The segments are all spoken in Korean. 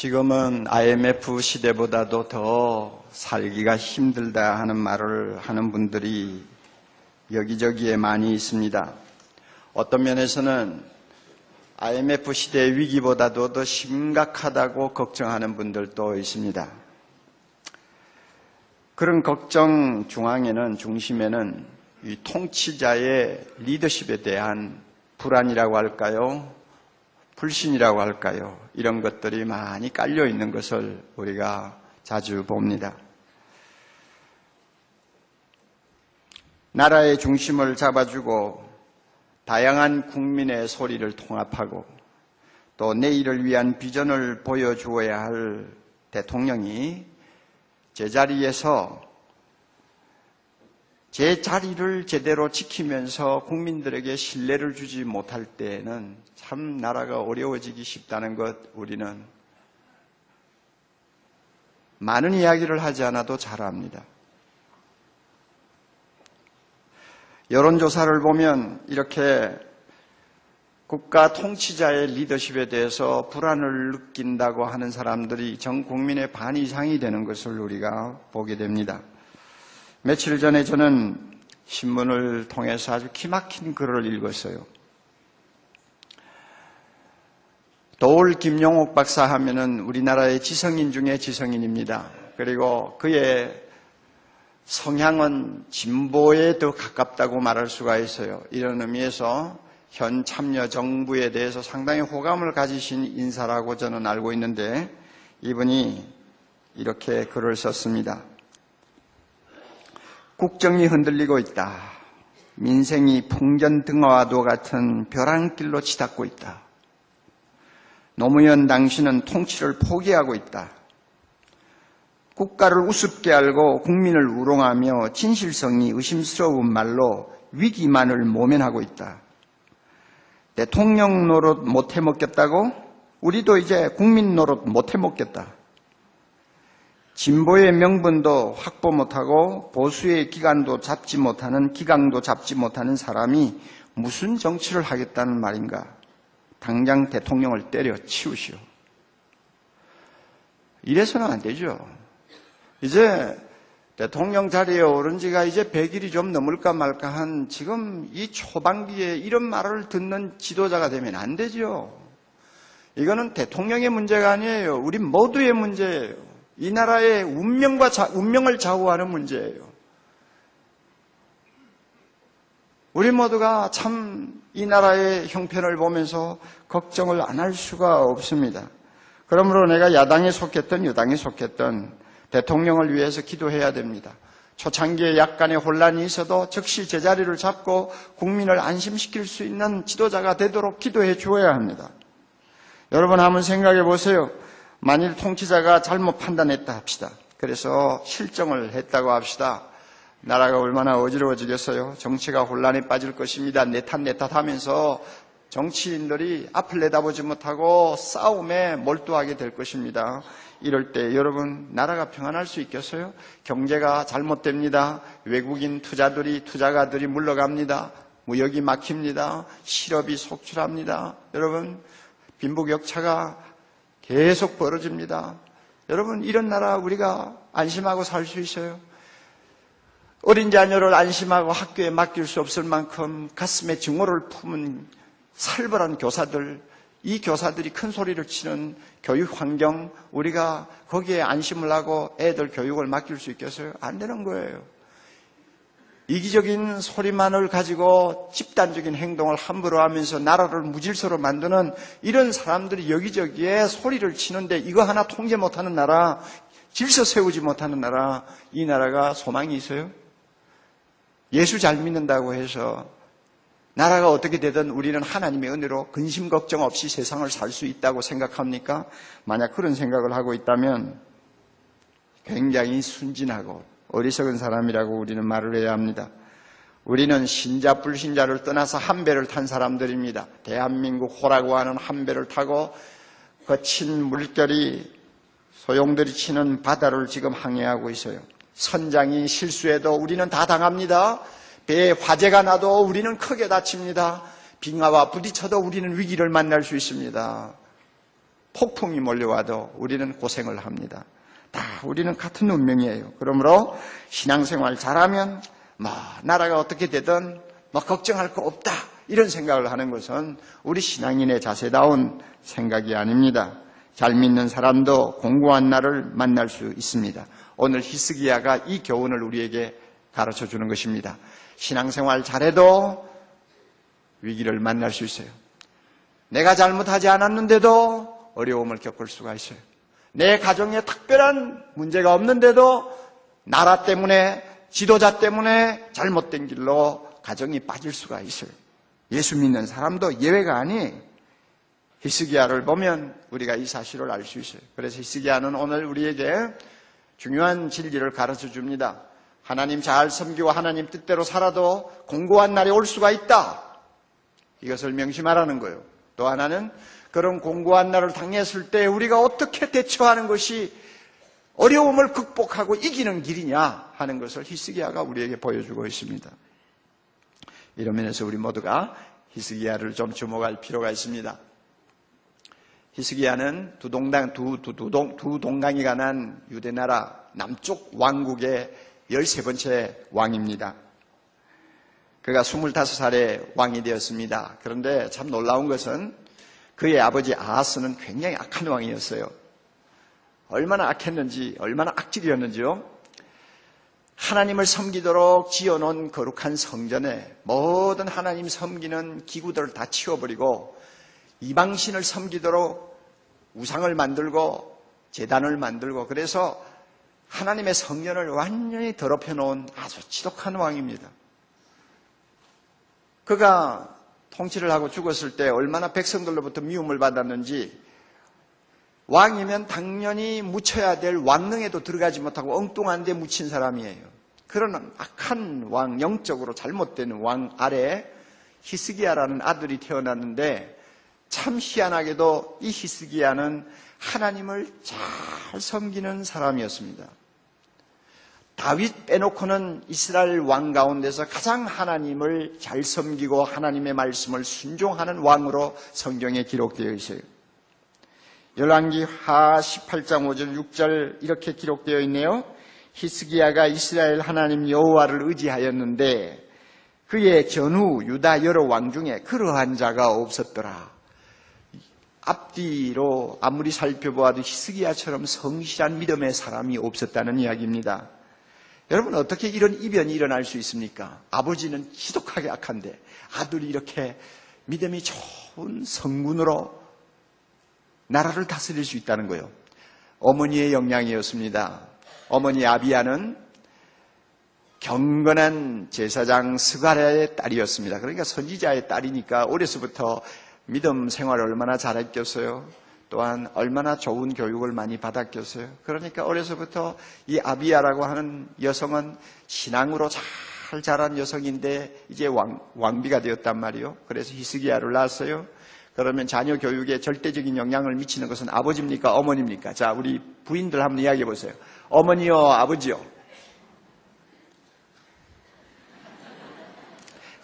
지금은 IMF 시대보다도 더 살기가 힘들다 하는 말을 하는 분들이 여기저기에 많이 있습니다. 어떤 면에서는 IMF 시대의 위기보다도 더 심각하다고 걱정하는 분들도 있습니다. 그런 걱정 중심에는 이 통치자의 리더십에 대한 불안이라고 할까요? 불신이라고 할까요? 이런 것들이 많이 깔려 있는 것을 우리가 자주 봅니다. 나라의 중심을 잡아주고 다양한 국민의 소리를 통합하고 또 내일을 위한 비전을 보여주어야 할 대통령이 제자리에서 제 자리를 제대로 지키면서 국민들에게 신뢰를 주지 못할 때에는 참 나라가 어려워지기 쉽다는 것 우리는 많은 이야기를 하지 않아도 잘 압니다. 여론조사를 보면 이렇게 국가 통치자의 리더십에 대해서 불안을 느낀다고 하는 사람들이 전 국민의 반 이상이 되는 것을 우리가 보게 됩니다. 며칠 전에 저는 신문을 통해서 아주 기막힌 글을 읽었어요. 도올 김용옥 박사 하면은 우리나라의 지성인 중에 지성인입니다. 그리고 그의 성향은 진보에 더 가깝다고 말할 수가 있어요. 이런 의미에서 현 참여 정부에 대해서 상당히 호감을 가지신 인사라고 저는 알고 있는데 이분이 이렇게 글을 썼습니다. 국정이 흔들리고 있다. 민생이 풍전등화와도 같은 벼랑길로 치닫고 있다. 노무현 당신은 통치를 포기하고 있다. 국가를 우습게 알고 국민을 우롱하며 진실성이 의심스러운 말로 위기만을 모면하고 있다. 대통령 노릇 못 해먹겠다고? 우리도 이제 국민 노릇 못 해먹겠다. 진보의 명분도 확보 못하고 보수의 기강도 잡지 못하는 사람이 무슨 정치를 하겠다는 말인가? 당장 대통령을 때려치우시오. 이래서는 안 되죠. 이제 대통령 자리에 오른 지가 이제 100일이 좀 넘을까 말까 한 지금 이 초반기에 이런 말을 듣는 지도자가 되면 안 되죠. 이거는 대통령의 문제가 아니에요. 우리 모두의 문제예요. 이 나라의 운명을 좌우하는 문제예요. 우리 모두가 참 이 나라의 형편을 보면서 걱정을 안 할 수가 없습니다. 그러므로 내가 야당에 속했던 여당에 속했던 대통령을 위해서 기도해야 됩니다. 초창기에 약간의 혼란이 있어도 즉시 제자리를 잡고 국민을 안심시킬 수 있는 지도자가 되도록 기도해 주어야 합니다. 여러분 한번 생각해 보세요. 만일 통치자가 잘못 판단했다 합시다. 그래서 실정을 했다고 합시다. 나라가 얼마나 어지러워지겠어요. 정치가 혼란에 빠질 것입니다. 내 탓 하면서 정치인들이 앞을 내다보지 못하고 싸움에 몰두하게 될 것입니다. 이럴 때 여러분 나라가 평안할 수 있겠어요? 경제가 잘못됩니다. 외국인 투자가들이 물러갑니다. 무역이 막힙니다. 실업이 속출합니다. 여러분 빈부격차가 계속 벌어집니다. 여러분 이런 나라 우리가 안심하고 살 수 있어요? 어린 자녀를 안심하고 학교에 맡길 수 없을 만큼 가슴에 증오를 품은 살벌한 교사들, 이 교사들이 큰 소리를 치는 교육 환경, 우리가 거기에 안심을 하고 애들 교육을 맡길 수 있겠어요? 안 되는 거예요. 이기적인 소리만을 가지고 집단적인 행동을 함부로 하면서 나라를 무질서로 만드는 이런 사람들이 여기저기에 소리를 치는데 이거 하나 통제 못하는 나라, 질서 세우지 못하는 나라, 이 나라가 소망이 있어요? 예수 잘 믿는다고 해서 나라가 어떻게 되든 우리는 하나님의 은혜로 근심 걱정 없이 세상을 살 수 있다고 생각합니까? 만약 그런 생각을 하고 있다면 굉장히 순진하고 어리석은 사람이라고 우리는 말을 해야 합니다. 우리는 신자 불신자를 떠나서 한 배를 탄 사람들입니다. 대한민국 호라고 하는 한 배를 타고 거친 물결이 소용돌이 치는 바다를 지금 항해하고 있어요. 선장이 실수해도 우리는 다 당합니다. 배에 화재가 나도 우리는 크게 다칩니다. 빙하와 부딪혀도 우리는 위기를 만날 수 있습니다. 폭풍이 몰려와도 우리는 고생을 합니다. 다 우리는 같은 운명이에요. 그러므로 신앙생활 잘하면 나라가 어떻게 되든 걱정할 거 없다 이런 생각을 하는 것은 우리 신앙인의 자세다운 생각이 아닙니다. 잘 믿는 사람도 공고한 날을 만날 수 있습니다. 오늘 히스기야가 이 교훈을 우리에게 가르쳐 주는 것입니다. 신앙생활 잘해도 위기를 만날 수 있어요. 내가 잘못하지 않았는데도 어려움을 겪을 수가 있어요. 내 가정에 특별한 문제가 없는데도 나라 때문에, 지도자 때문에 잘못된 길로 가정이 빠질 수가 있어요. 예수 믿는 사람도 예외가 아니에요. 히스기야를 보면 우리가 이 사실을 알 수 있어요. 그래서 히스기야는 오늘 우리에게 중요한 진리를 가르쳐 줍니다. 하나님 잘 섬기고 하나님 뜻대로 살아도 공고한 날이 올 수가 있다. 이것을 명심하라는 거예요. 또 하나는 그런 공고한 날을 당했을 때 우리가 어떻게 대처하는 것이 어려움을 극복하고 이기는 길이냐 하는 것을 히스기야가 우리에게 보여주고 있습니다. 이런 면에서 우리 모두가 히스기야를 좀 주목할 필요가 있습니다. 히스기야는 두 동강이가 난 유대나라 남쪽 왕국의 13번째 왕입니다. 그가 25살에 왕이 되었습니다. 그런데 참 놀라운 것은 그의 아버지 아하스는 굉장히 악한 왕이었어요. 얼마나 악했는지, 얼마나 악질이었는지요. 하나님을 섬기도록 지어놓은 거룩한 성전에 모든 하나님 섬기는 기구들을 다 치워버리고 이방신을 섬기도록 우상을 만들고 제단을 만들고 그래서 하나님의 성전을 완전히 더럽혀 놓은 아주 지독한 왕입니다. 그가 통치를 하고 죽었을 때 얼마나 백성들로부터 미움을 받았는지 왕이면 당연히 묻혀야 될 왕릉에도 들어가지 못하고 엉뚱한 데 묻힌 사람이에요. 그런 악한 왕, 영적으로 잘못된 왕 아래 히스기야라는 아들이 태어났는데 참 희한하게도 이 히스기야는 하나님을 잘 섬기는 사람이었습니다. 다윗 빼놓고는 이스라엘 왕 가운데서 가장 하나님을 잘 섬기고 하나님의 말씀을 순종하는 왕으로 성경에 기록되어 있어요. 열왕기하 18장 5절 6절 이렇게 기록되어 있네요. 히스기야가 이스라엘 하나님 여호와를 의지하였는데 그의 전후 유다 여러 왕 중에 그러한 자가 없었더라. 앞뒤로 아무리 살펴보아도 히스기야처럼 성실한 믿음의 사람이 없었다는 이야기입니다. 여러분 어떻게 이런 이변이 일어날 수 있습니까? 아버지는 지독하게 악한데 아들이 이렇게 믿음이 좋은 성군으로 나라를 다스릴 수 있다는 거예요. 어머니의 영향이었습니다. 어머니 아비야는 경건한 제사장 스가랴의 딸이었습니다. 그러니까 선지자의 딸이니까 어려서부터 믿음 생활을 얼마나 잘했겠어요. 또한 얼마나 좋은 교육을 많이 받았겠어요. 그러니까 어려서부터 이 아비야라고 하는 여성은 신앙으로 잘 자란 여성인데 이제 왕비가 되었단 말이에요. 그래서 히스기야를 낳았어요. 그러면 자녀 교육에 절대적인 영향을 미치는 것은 아버지입니까? 어머니입니까? 자, 우리 부인들 한번 이야기해 보세요. 어머니요, 아버지요?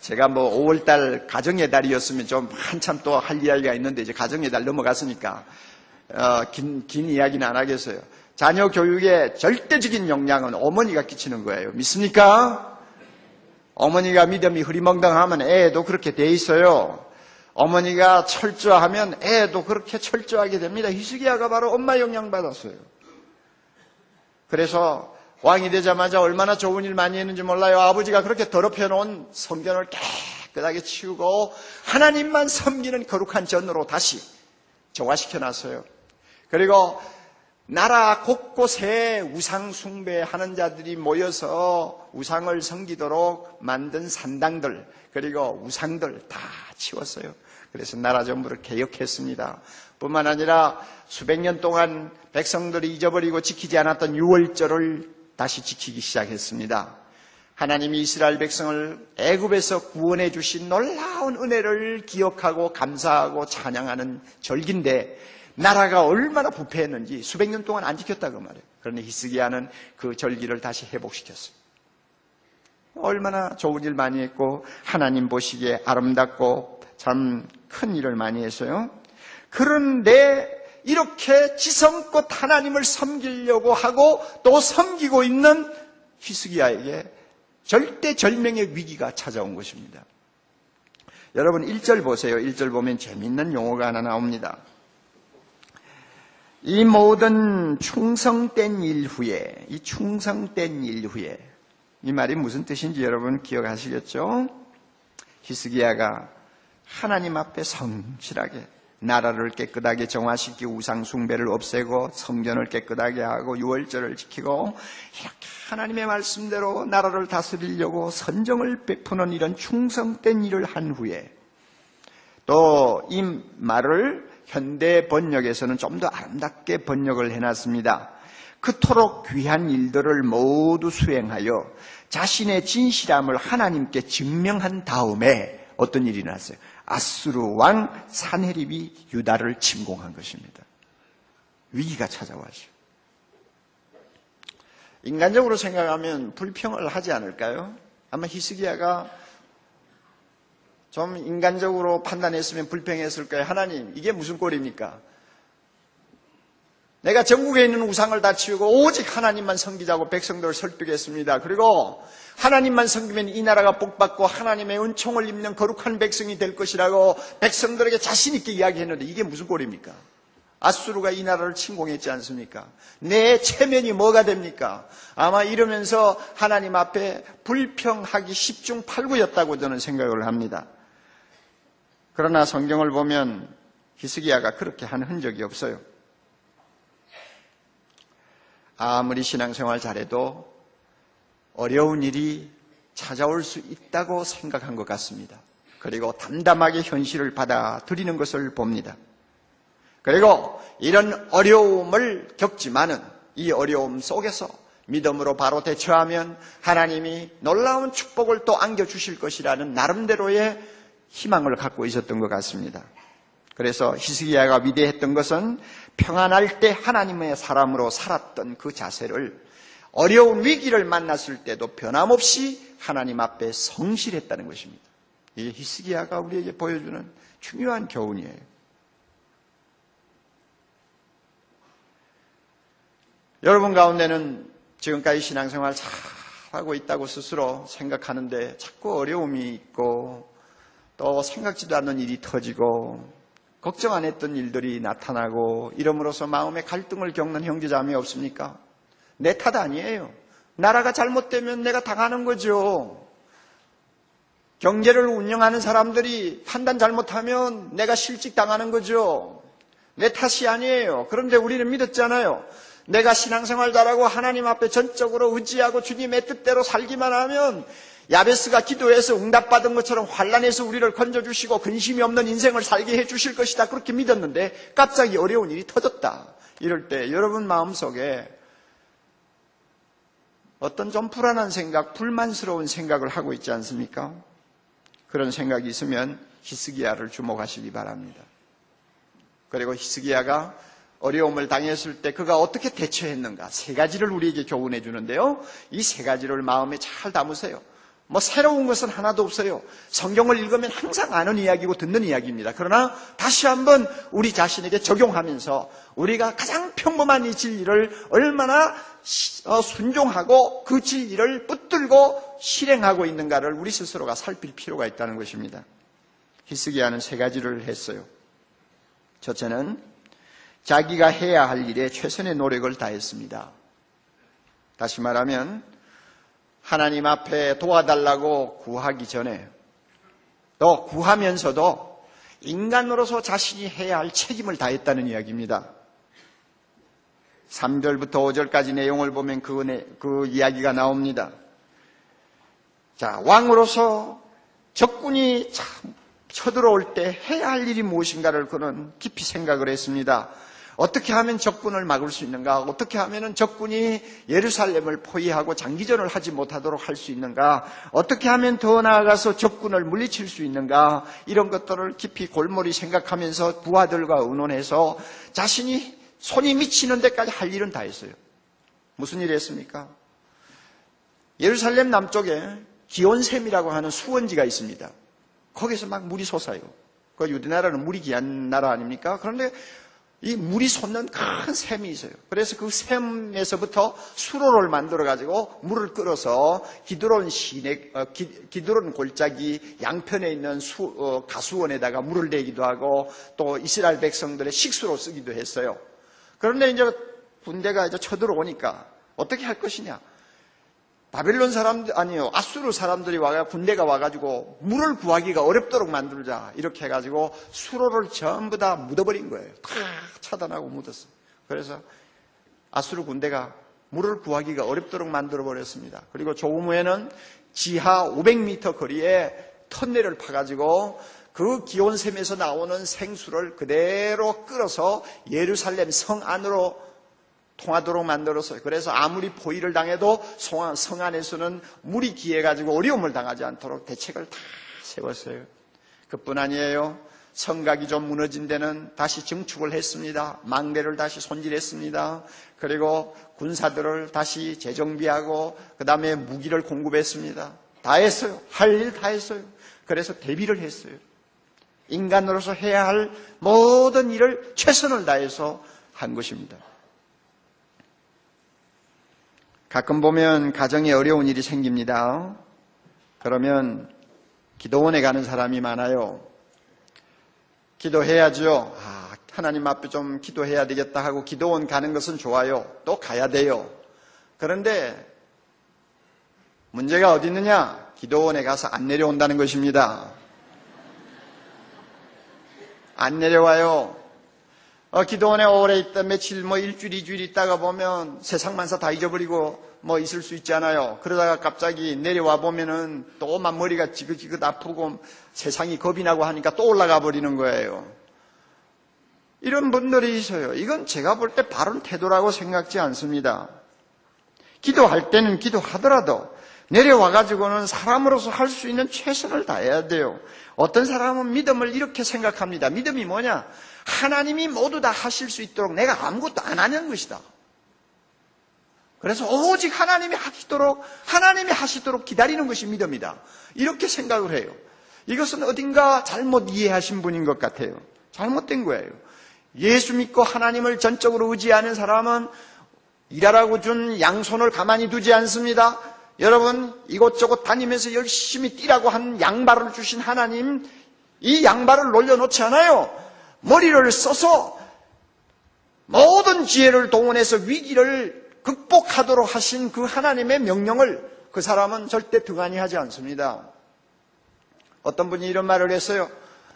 제가 5월달 가정의 달이었으면 좀 한참 또 할 이야기가 있는데 이제 가정의 달 넘어갔으니까 긴 이야기는 안 하겠어요. 자녀 교육에 절대적인 영향은 어머니가 끼치는 거예요. 믿습니까? 어머니가 믿음이 흐리멍덩하면 애도 그렇게 돼 있어요. 어머니가 철저하면 애도 그렇게 철저하게 됩니다. 히스기야가 바로 엄마 영향 받았어요. 그래서 왕이 되자마자 얼마나 좋은 일 많이 했는지 몰라요. 아버지가 그렇게 더럽혀 놓은 성전을 깨끗하게 치우고 하나님만 섬기는 거룩한 전으로 다시 정화시켜 놨어요. 그리고 나라 곳곳에 우상 숭배하는 자들이 모여서 우상을 섬기도록 만든 산당들 그리고 우상들 다 치웠어요. 그래서 나라 전부를 개혁했습니다. 뿐만 아니라 수백 년 동안 백성들이 잊어버리고 지키지 않았던 유월절을 다시 지키기 시작했습니다. 하나님이 이스라엘 백성을 애굽에서 구원해 주신 놀라운 은혜를 기억하고 감사하고 찬양하는 절기인데 나라가 얼마나 부패했는지 수백 년 동안 안 지켰다고 말해요. 그런데 히스기야는 그 절기를 다시 회복시켰어요. 얼마나 좋은 일 많이 했고 하나님 보시기에 아름답고 참 큰 일을 많이 했어요. 그런데 이렇게 지성껏 하나님을 섬기려고 하고 또 섬기고 있는 히스기야에게 절대절명의 위기가 찾아온 것입니다. 여러분 1절 보세요. 1절 보면 재밌는 용어가 하나 나옵니다. 이 모든 충성된 일 후에, 이 충성된 일 후에, 이 말이 무슨 뜻인지 여러분 기억하시겠죠? 히스기야가 하나님 앞에 성실하게 나라를 깨끗하게 정화시키고 우상 숭배를 없애고 성전을 깨끗하게 하고 유월절을 지키고 이렇게 하나님의 말씀대로 나라를 다스리려고 선정을 베푸는 이런 충성된 일을 한 후에 또 이 말을 현대 번역에서는 좀 더 아름답게 번역을 해놨습니다. 그토록 귀한 일들을 모두 수행하여 자신의 진실함을 하나님께 증명한 다음에 어떤 일이 났어요? 아수르 왕 산헤립이 유다를 침공한 것입니다. 위기가 찾아왔죠. 인간적으로 생각하면 불평을 하지 않을까요? 아마 히스기야가 좀 인간적으로 판단했으면 불평했을 거예요. 하나님, 이게 무슨 꼴입니까? 내가 전국에 있는 우상을 다 치우고 오직 하나님만 섬기자고 백성들을 설득했습니다. 그리고 하나님만 섬기면 이 나라가 복받고 하나님의 은총을 입는 거룩한 백성이 될 것이라고 백성들에게 자신 있게 이야기했는데 이게 무슨 꼴입니까? 아수르가 이 나라를 침공했지 않습니까? 내 체면이 뭐가 됩니까? 아마 이러면서 하나님 앞에 불평하기 10중 8구였다고 저는 생각을 합니다. 그러나 성경을 보면 히스기야가 그렇게 한 흔적이 없어요. 아무리 신앙생활 잘해도 어려운 일이 찾아올 수 있다고 생각한 것 같습니다. 그리고 담담하게 현실을 받아들이는 것을 봅니다. 그리고 이런 어려움을 겪지만은 이 어려움 속에서 믿음으로 바로 대처하면 하나님이 놀라운 축복을 또 안겨주실 것이라는 나름대로의 희망을 갖고 있었던 것 같습니다. 그래서 히스기야가 위대했던 것은 평안할 때 하나님의 사람으로 살았던 그 자세를 어려운 위기를 만났을 때도 변함없이 하나님 앞에 성실했다는 것입니다. 이게 히스기야가 우리에게 보여주는 중요한 교훈이에요. 여러분 가운데는 지금까지 신앙생활 잘하고 있다고 스스로 생각하는데 자꾸 어려움이 있고 또 생각지도 않는 일이 터지고 걱정 안 했던 일들이 나타나고 이러므로써 마음의 갈등을 겪는 형제자매 없습니까? 내 탓 아니에요. 나라가 잘못되면 내가 당하는 거죠. 경제를 운영하는 사람들이 판단 잘못하면 내가 실직 당하는 거죠. 내 탓이 아니에요. 그런데 우리는 믿었잖아요. 내가 신앙생활 잘하고 하나님 앞에 전적으로 의지하고 주님의 뜻대로 살기만 하면 야베스가 기도해서 응답받은 것처럼 환난에서 우리를 건져주시고 근심이 없는 인생을 살게 해주실 것이다. 그렇게 믿었는데 갑자기 어려운 일이 터졌다. 이럴 때 여러분 마음속에 어떤 좀 불안한 생각, 불만스러운 생각을 하고 있지 않습니까? 그런 생각이 있으면 히스기야를 주목하시기 바랍니다. 그리고 히스기야가 어려움을 당했을 때 그가 어떻게 대처했는가 세 가지를 우리에게 교훈해 주는데요. 이 세 가지를 마음에 잘 담으세요. 뭐 새로운 것은 하나도 없어요. 성경을 읽으면 항상 아는 이야기고 듣는 이야기입니다. 그러나 다시 한번 우리 자신에게 적용하면서 우리가 가장 평범한 이 진리를 얼마나 순종하고 그 진리를 붙들고 실행하고 있는가를 우리 스스로가 살필 필요가 있다는 것입니다. 히스기야는 세 가지를 했어요. 첫째는 자기가 해야 할 일에 최선의 노력을 다했습니다. 다시 말하면 하나님 앞에 도와달라고 구하기 전에 또 구하면서도 인간으로서 자신이 해야 할 책임을 다했다는 이야기입니다. 3절부터 5절까지 내용을 보면 그 이야기가 나옵니다. 자, 왕으로서 적군이 쳐들어올 때 해야 할 일이 무엇인가를 그는 깊이 생각을 했습니다. 어떻게 하면 적군을 막을 수 있는가? 어떻게 하면 적군이 예루살렘을 포위하고 장기전을 하지 못하도록 할 수 있는가? 어떻게 하면 더 나아가서 적군을 물리칠 수 있는가? 이런 것들을 깊이 골몰이 생각하면서 부하들과 의논해서 자신이 손이 미치는 데까지 할 일은 다 했어요. 무슨 일을 했습니까? 예루살렘 남쪽에 기온샘이라고 하는 수원지가 있습니다. 거기서 막 물이 솟아요. 그 유대나라는 물이 귀한 나라 아닙니까? 그런데 이 물이 솟는 큰 샘이 있어요. 그래서 그 샘에서부터 수로를 만들어가지고 물을 끌어서 기드론 기드론 골짜기 양편에 있는 가수원에다가 물을 내기도 하고 또 이스라엘 백성들의 식수로 쓰기도 했어요. 그런데 이제 군대가 이제 쳐들어오니까 어떻게 할 것이냐? 바벨론 아수르 사람들이 군대가 와가지고 물을 구하기가 어렵도록 만들자 이렇게 해가지고 수로를 전부 다 묻어버린 거예요. 다 차단하고 묻었어요. 그래서 아수르 군대가 물을 구하기가 어렵도록 만들어버렸습니다. 그리고 조금 후에는 지하 500m 거리에 터널을 파가지고 그 기온샘에서 나오는 생수를 그대로 끌어서 예루살렘 성 안으로 통하도록 만들었어요. 그래서 아무리 포위를 당해도 성 안에서는 물이 기해가지고 어려움을 당하지 않도록 대책을 다 세웠어요. 그뿐 아니에요. 성곽이 좀 무너진 데는 다시 증축을 했습니다. 망대를 다시 손질했습니다. 그리고 군사들을 다시 재정비하고 그 다음에 무기를 공급했습니다. 다 했어요. 할 일 다 했어요. 그래서 대비를 했어요. 인간으로서 해야 할 모든 일을 최선을 다해서 한 것입니다. 가끔 보면 가정에 어려운 일이 생깁니다. 그러면 기도원에 가는 사람이 많아요. 기도해야죠. 하나님 앞에 좀 기도해야 되겠다 하고 기도원 가는 것은 좋아요. 또 가야 돼요. 그런데 문제가 어디 있느냐? 기도원에 가서 안 내려온다는 것입니다. 안 내려와요. 기도원에 오래 있다 며칠 일주일, 2주일 있다가 보면 세상만사 다 잊어버리고 있을 수 있잖아요. 그러다가 갑자기 내려와 보면은 또 머리가 지긋지긋 아프고 세상이 겁이 나고 하니까 또 올라가 버리는 거예요. 이런 분들이 있어요. 이건 제가 볼 때 바른 태도라고 생각지 않습니다. 기도할 때는 기도하더라도 내려와가지고는 사람으로서 할 수 있는 최선을 다해야 돼요. 어떤 사람은 믿음을 이렇게 생각합니다. 믿음이 뭐냐? 하나님이 모두 다 하실 수 있도록 내가 아무것도 안 하는 것이다. 그래서 오직 하나님이 하시도록 기다리는 것이 믿음이다. 이렇게 생각을 해요. 이것은 어딘가 잘못 이해하신 분인 것 같아요. 잘못된 거예요. 예수 믿고 하나님을 전적으로 의지하는 사람은 일하라고 준 양손을 가만히 두지 않습니다. 여러분, 이곳저곳 다니면서 열심히 뛰라고 한 양발을 주신 하나님, 이 양발을 놀려놓지 않아요. 머리를 써서 모든 지혜를 동원해서 위기를 극복하도록 하신 그 하나님의 명령을 그 사람은 절대 등한히 하지 않습니다. 어떤 분이 이런 말을 했어요.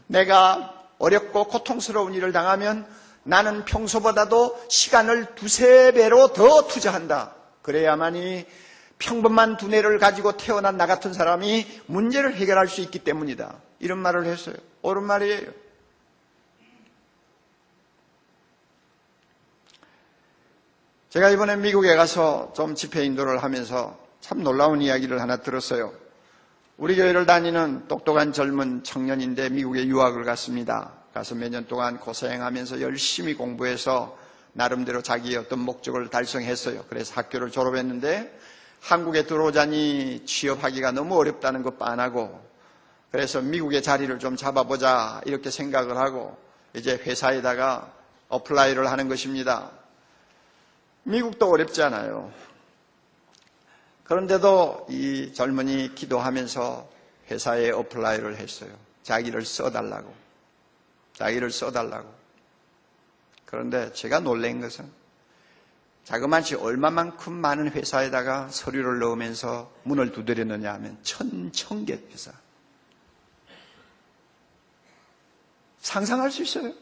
내가 어렵고 고통스러운 일을 당하면 나는 평소보다도 시간을 2~3배로 더 투자한다. 그래야만이 평범한 두뇌를 가지고 태어난 나 같은 사람이 문제를 해결할 수 있기 때문이다. 이런 말을 했어요. 옳은 말이에요. 제가 이번에 미국에 가서 좀 집회 인도를 하면서 참 놀라운 이야기를 하나 들었어요. 우리 교회를 다니는 똑똑한 젊은 청년인데 미국에 유학을 갔습니다. 가서 몇 년 동안 고생하면서 열심히 공부해서 나름대로 자기의 어떤 목적을 달성했어요. 그래서 학교를 졸업했는데 한국에 들어오자니 취업하기가 너무 어렵다는 것 빤하고 그래서 미국의 자리를 좀 잡아보자 이렇게 생각을 하고 이제 회사에다가 어플라이를 하는 것입니다. 미국도 어렵잖아요. 그런데도 이 젊은이 기도하면서 회사에 어플라이를 했어요. 자기를 써달라고. 그런데 제가 놀란 것은 자그마치 얼마만큼 많은 회사에다가 서류를 넣으면서 문을 두드렸느냐 하면 1,000개 회사. 상상할 수 있어요.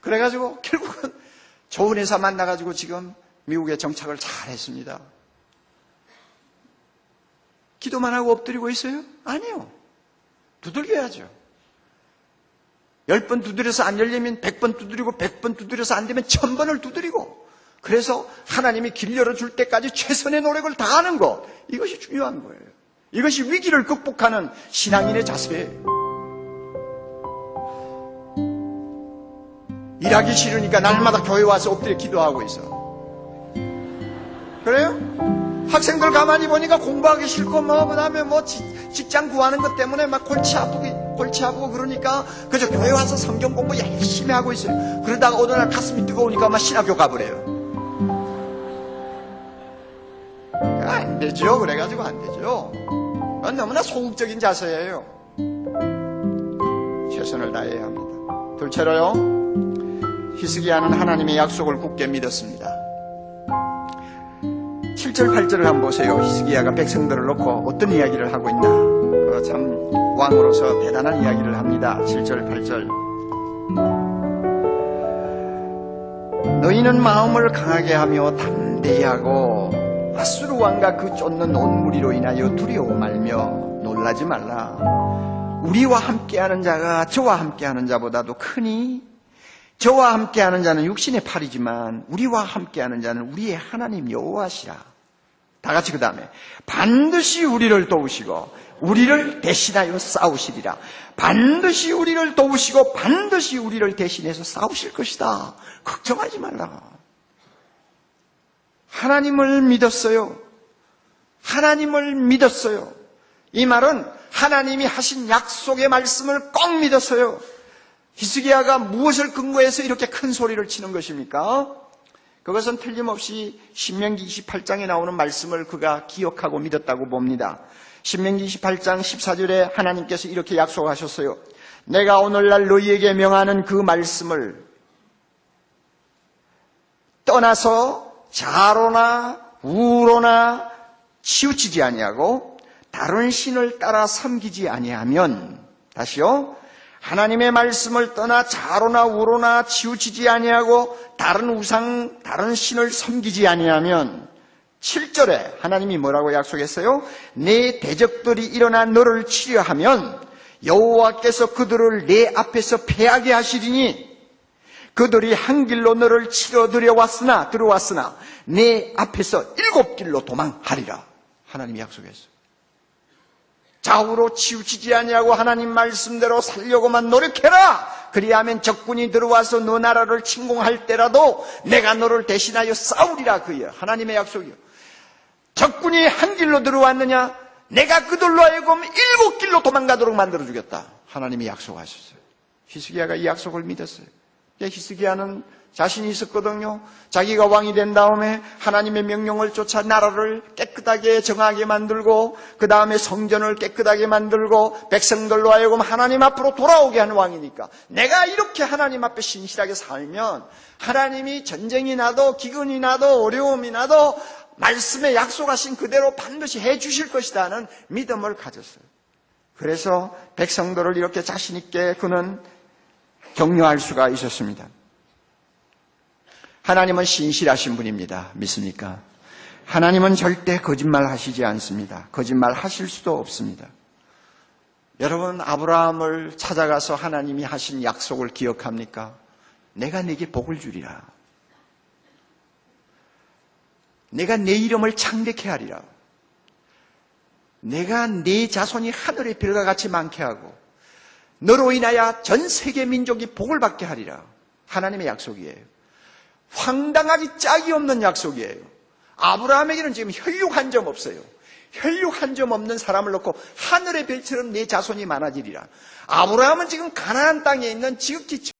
그래가지고 결국은 좋은 회사 만나가지고 지금 미국에 정착을 잘 했습니다. 기도만 하고 엎드리고 있어요? 아니요. 두들겨야죠. 10번 두드려서 안 열리면 100번 두드리고 100번 두드려서 안 되면 1000번을 두드리고 그래서 하나님이 길 열어줄 때까지 최선의 노력을 다하는 것. 이것이 중요한 거예요. 이것이 위기를 극복하는 신앙인의 자세예요. 일하기 싫으니까 날마다 교회 와서 엎드려 기도하고 있어. 그래요? 학생들 가만히 보니까 공부하기 싫고 그 다음에 직장 구하는 것 때문에 막 골치 아프게 골치아프고 그러니까 그저 교회 와서 성경 공부 열심히 하고 있어요. 그러다가 어느 날 가슴이 뜨거우니까 막 신학교 가버려요. 안 되죠. 그래가지고 안 되죠. 그건 너무나 소극적인 자세예요. 최선을 다해야 합니다. 둘째로요, 히스기야는 하나님의 약속을 굳게 믿었습니다. 7절 8절을 한번 보세요. 히스기야가 백성들을 놓고 어떤 이야기를 하고 있나. 그거 참 왕으로서 대단한 이야기를 합니다. 7절 8절. 너희는 마음을 강하게 하며 담대히 하고 아수르 왕과 그 쫓는 온 무리로 인하여 두려워 말며 놀라지 말라. 우리와 함께하는 자가 저와 함께하는 자보다도 크니 저와 함께하는 자는 육신의 팔이지만 우리와 함께하는 자는 우리의 하나님 여호와시라. 다 같이 그 다음에 반드시 우리를 도우시고 우리를 대신하여 싸우시리라. 반드시 우리를 도우시고 반드시 우리를 대신해서 싸우실 것이다. 걱정하지 말라. 하나님을 믿었어요. 하나님을 믿었어요. 이 말은 하나님이 하신 약속의 말씀을 꼭 믿었어요. 히스기야가 무엇을 근거해서 이렇게 큰 소리를 치는 것입니까? 그것은 틀림없이 신명기 28장에 나오는 말씀을 그가 기억하고 믿었다고 봅니다. 신명기 28장 14절에 하나님께서 이렇게 약속하셨어요. 내가 오늘날 너희에게 명하는 그 말씀을 떠나서 좌로나 우로나 치우치지 아니하고 다른 신을 따라 섬기지 아니하면, 다시요, 하나님의 말씀을 떠나 좌로나 우로나 치우치지 아니하고 다른 우상, 다른 신을 섬기지 아니하면, 7절에 하나님이 뭐라고 약속했어요? 내 대적들이 일어나 너를 치려하면 여호와께서 그들을 내 앞에서 패하게 하시리니 그들이 한 길로 너를 치러 들어왔으나 내 앞에서 7길로 도망하리라. 하나님이 약속했어요. 좌우로 치우치지 아니하고 하나님 말씀대로 살려고만 노력해라. 그리하면 적군이 들어와서 너 나라를 침공할 때라도 내가 너를 대신하여 싸우리라. 그예요. 하나님의 약속이요. 적군이 한 길로 들어왔느냐? 내가 그들로 하여금 7길로 도망가도록 만들어주겠다. 하나님이 약속하셨어요. 히스기야가 이 약속을 믿었어요. 히스기야는 자신이 있었거든요. 자기가 왕이 된 다음에 하나님의 명령을 쫓아 나라를 깨끗하게 정하게 만들고 그 다음에 성전을 깨끗하게 만들고 백성들로 하여금 하나님 앞으로 돌아오게 하는 왕이니까 내가 이렇게 하나님 앞에 신실하게 살면 하나님이 전쟁이 나도 기근이 나도 어려움이 나도 말씀에 약속하신 그대로 반드시 해 주실 것이다 하는 믿음을 가졌어요. 그래서 백성들을 이렇게 자신 있게 그는 격려할 수가 있었습니다. 하나님은 신실하신 분입니다. 믿습니까? 하나님은 절대 거짓말 하시지 않습니다. 거짓말 하실 수도 없습니다. 여러분, 아브라함을 찾아가서 하나님이 하신 약속을 기억합니까? 내가 네게 복을 주리라. 내가 내 이름을 창대케 하리라. 내가 네 자손이 하늘의 별과 같이 많게 하고 너로 인하여 전 세계 민족이 복을 받게 하리라. 하나님의 약속이에요. 황당하기 짝이 없는 약속이에요. 아브라함에게는 지금 혈육 한 점 없어요. 혈육 한 점 없는 사람을 놓고 하늘의 별처럼 내 자손이 많아지리라. 아브라함은 지금 가나안 땅에 있는 지극히